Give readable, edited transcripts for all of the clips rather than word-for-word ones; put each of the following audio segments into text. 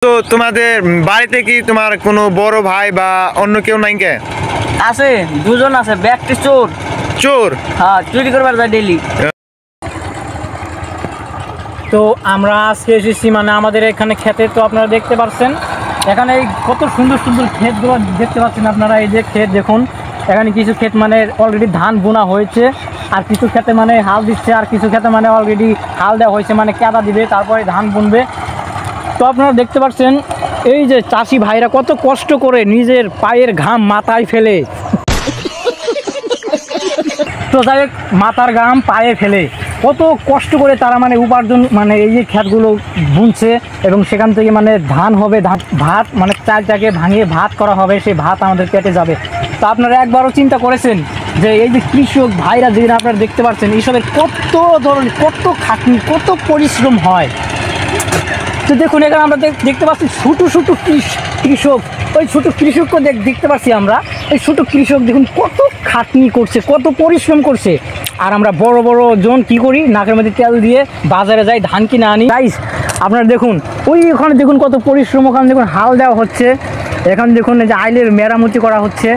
তো তোমাদের বাড়িতে কি তোমার কোনো বড় ভাই বা অন্য কেউ নাই? কে আছে? দুজন আছে। ব্যাগটি চোর। চোর? হ্যাঁ, চুরি করবার যায় ডেইলি। তো আমরা আজকে এসেছি মানে আমাদের এখানে ক্ষেতে। তো আপনারা দেখতে পাচ্ছেন এখানে কত সুন্দর সুন্দর ক্ষেতগুলো দেখতে পাচ্ছেন আপনারা। এই যে ক্ষেত দেখুন, এখানে কিছু ক্ষেত মানে অলরেডি ধান বোনা হয়েছে, আর কিছু ক্ষেতে মানে হাল দিচ্ছে, আর কিছু ক্ষেতে মানে অলরেডি হাল দেওয়া হয়েছে, মানে কেদা দিবে তারপরে ধান বুনবে। তো আপনারা দেখতে পাচ্ছেন এই যে চাষি ভাইরা কত কষ্ট করে নিজের পায়ের ঘাম মাথায় ফেলে, তো যাই হোক মাথার ঘাম পায়ে ফেলে কত কষ্ট করে তারা মানে উপার্জন মানে এই যে ক্ষেতগুলো বুনছে, এবং সেখান থেকে মানে ধান হবে, ভাত মানে চালটাকে ভাঙিয়ে ভাত করা হবে, সেই ভাত আমাদের পেটে যাবে। তো আপনারা একবারও চিন্তা করেছেন যে এই যে কৃষক ভাইরা যেখানে আপনারা দেখতে পাচ্ছেন এইসবের কত ধরনের কত খাটনি কত পরিশ্রম হয়। তো দেখুন এখানে আমরা দেখতে পাচ্ছি ছোটো ছোটো কৃষক, ওই ছোটো কৃষককে দেখতে পাচ্ছি আমরা। এই ছোটো কৃষক দেখুন কত খাটনি করছে, কত পরিশ্রম করছে, আর আমরা বড় বড় জন কী করি, নাকের মধ্যে তেল দিয়ে বাজারে যাই ধান কিনে আনি। গাইস আপনারা দেখুন ওই ওখানে দেখুন কত পরিশ্রম, ওখানে দেখুন হাল দেওয়া হচ্ছে, এখানে দেখুন এই যে আইলের মেরামতি করা হচ্ছে।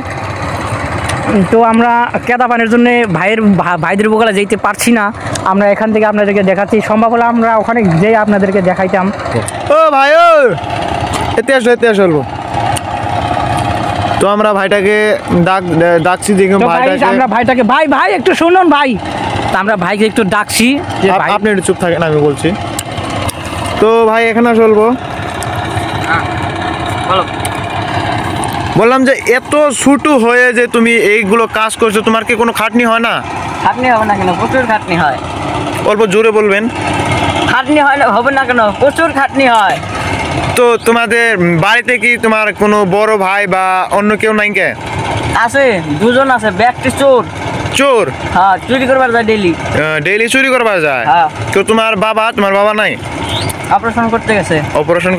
তো আমরা কেদা পানের জন্য ভাইদের বগলে যেতে পারছি না, আমরা এখান থেকে আপনাদেরকে দেখাচ্ছি, সম্ভব হলে আমরা ওখানে যেয়ে আপনাদেরকে দেখাইতাম। ও ভাই ও এতে আসবো। তো আমরা ভাইটাকে ডাকছি, দেখুন আমরা ভাইটাকে ভাই একটু শুনুন ভাই, তা আমরা ভাইকে একটু ডাকছি। আপনি একটু চুপ থাকেন, আমি বলছি। তো ভাই এখানে চলবো, বললাম যে এত ছুটু হয়ে যে তুমি এইগুলো কাজ করছো, তোমার কি কোনো খাটনি হয় না? খাটনি হবে না কেন? প্রচুর খাটনি হয়। অল্প জোরে বলবেন। খাটনি হয় না হবে না কেন? প্রচুর খাটনি হয়। তো তোমাদের বাড়িতে কি তোমার কোনো বড় ভাই বা অন্য কেউ নাই? কে আছে? দুজন আছে। ব্যাগটি চোর। চোর? হ্যাঁ, চুরি করবার যায় ডেইলি। ডেইলি চুরি করবার যায়? হ্যাঁ। তো তোমার বাবা নাই? অপারেশন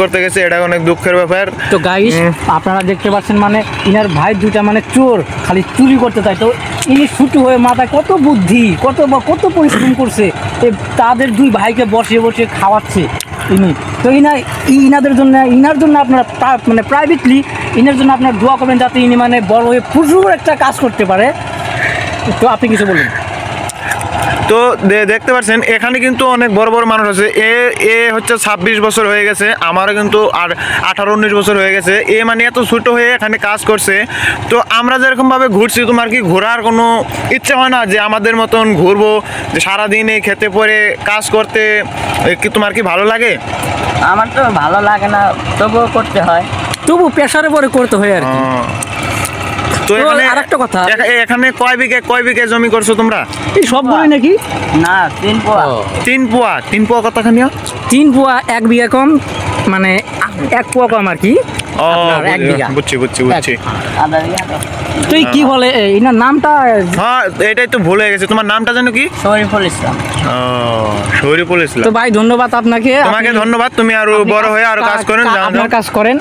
করতে গেছে। এটা অনেক দুঃখের ব্যাপার। তো গাইস আপনারা দেখতে পাচ্ছেন মানে ইনার ভাই দুটা মানে চোর, খালি চুরি করতে চায়। তো ইনি ছুটু হয়ে মাথায় কত বুদ্ধি কত পরিশ্রম করছে, তাদের দুই ভাইকে বসিয়ে খাওয়াচ্ছে ইনি। তো ইনার জন্য আপনারা মানে প্রাইভেটলি ইনার জন্য আপনারা দোয়া করবেন, যাতে ইনি মানে বড় হয়ে প্রচুর একটা কাজ করতে পারে। তো আপনি কিছু বলুন। তো দেখতে পাচ্ছেন এখানে কিন্তু অনেক বড় বড় মানুষ আছে। এ হচ্ছে 26 বছর হয়ে গেছে, আমারও কিন্তু আর 18-19 বছর হয়ে গেছে। এ মানে এত ছোট হয়ে এখানে কাজ করছে। তো আমরা যেরকমভাবে ঘুরছি, তোমার কি ঘোরার কোনো ইচ্ছা হয় না যে আমাদের মতন ঘুরবো, যে সারাদিন এই খেতে পরে কাজ করতে? কি তোমার কি ভালো লাগে? আমার তো ভালো লাগে না, তবুও করতে হয়। তবু প্রেশারে পরে করতে হয় আর কি। তো এখানে আরেকটা কথা, এখানে কয় বিঘা জমি করছো তোমরা? এই সব বলি নাকি? না, 3 পোয়া। 3 পোয়া কতখানি? 3 পোয়া 1 বিঘা কম, মানে 1 পোয়া কম আর কি। বুঝছি। তুই কি বলে এনার নামটা? হ্যাঁ, এটাই তো ভুলে গেছে। তোমার নামটা জানো কি? শরীফুল ইসলাম। শরীফুল ইসলাম। তো ভাই ধন্যবাদ আপনাকে। তোমাকে ধন্যবাদ, তুমি আরো বড় হয়ে আরো কাজ করেন, আপনার কাজ করেন।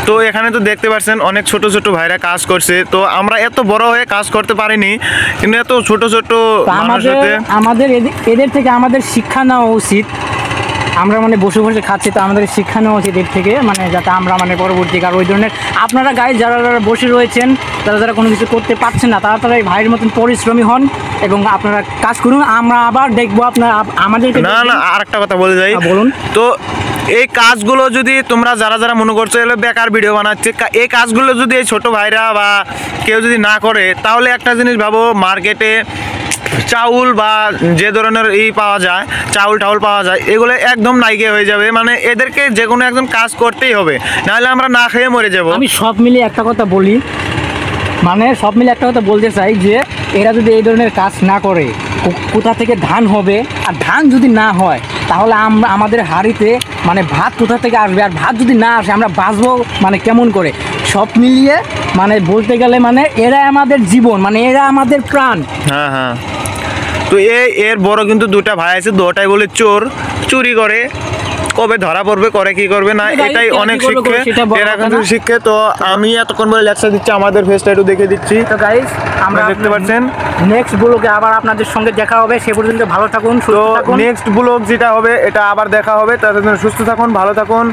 তো এখানে তো দেখতে পাচ্ছেন অনেক ছোট ছোট ভাইরা কাজ করছে। তো আমরা এত বড় হয়ে কাজ করতে পারিনি, কিন্তু এত ছোট আমাদের এদের থেকে আমাদের শিক্ষা নেওয়া উচিত। আমরা মানে বসে খাচ্ছি, তো আমাদের শিক্ষা নেওয়া উচিত এর থেকে, মানে যাতে আমরা মানে পরবর্তীকার ওই ধরনের আপনারা গায়ে যারা বসে রয়েছেন, যারা কোনো কিছু করতে পারছেন না, তারা এই ভাইয়ের মতন পরিশ্রমী হন এবং আপনারা কাজ করুন। আমরা আবার দেখবো আপনারা আমাদেরকে। না আরেকটা কথা বলে যাই। বলুন। তো এই কাজগুলো যদি তোমরা যারা মনে করছো এলো বেকার ভিডিও বানাচ্ছে, এই কাজগুলো যদি এই ছোট ভাইরা বা কেউ যদি না করে, তাহলে একটা জিনিস ভাবো, মার্কেটে চাউল বা যে ধরনের পাওয়া যায়, চাউল পাওয়া যায়, এগুলো একদম নাইকে হয়ে যাবে। মানে এদেরকে যে কোনো একজন কাজ করতেই হবে, নাহলে আমরা না খেয়ে মরে যাব। আমি সব মিলিয়ে একটা কথা বলি, মানে সব মিলে একটা কথা বলতে চাই যে এরা যদি এই ধরনের কাজ না করে, কোথা থেকে ধান হবে? আর ধান যদি না হয় তাহলে আমাদের হাঁড়িতে মানে ভাত কোথা থেকে আসবে? আর ভাত যদি না আসে আমরা বাঁচবো মানে কেমন করে? সব মিলিয়ে মানে বলতে গেলে মানে এরা আমাদের জীবন, মানে এরা আমাদের প্রাণ। হ্যাঁ। তো এর বড় কিন্তু দুটা ভাই আছে, দুটাই বলে চোর, চুরি করে। কবে ধরা পড়বে, করে কি করবে না, কিন্তু এটাই guys, অনেক কি করবে, শিক্ষে, সেটা বড় এরা কথা কিন্তু না। শিক্ষে। তো আমি এতক্ষণ বলে লেকচার দিচ্ছি, আমাদের ফেসটা একটু দেখে দিচ্ছি। তো গাইস আমরা দেখতে পাচ্ছেন। নেক্সট ব্লগে আবার আপনাদের সঙ্গে দেখা হবে, সে পর্যন্ত ভালো থাকুন, তো সুস্থ থাকুন। নেক্সট ব্লগ যেটা হবে এটা আবার দেখা হবে, তাদের জন্য সুস্থ থাকুন, ভালো থাকুন।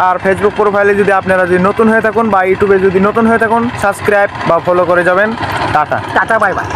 আর ফেসবুক প্রোফাইলে যদি আপনারা যদি নতুন হয়ে থাকুন বা ইউটিউবে যদি নতুন হয়ে থাকুন, সাবস্ক্রাইব বা ফলো করে যাবেন। টাটা। Tata, bye bye.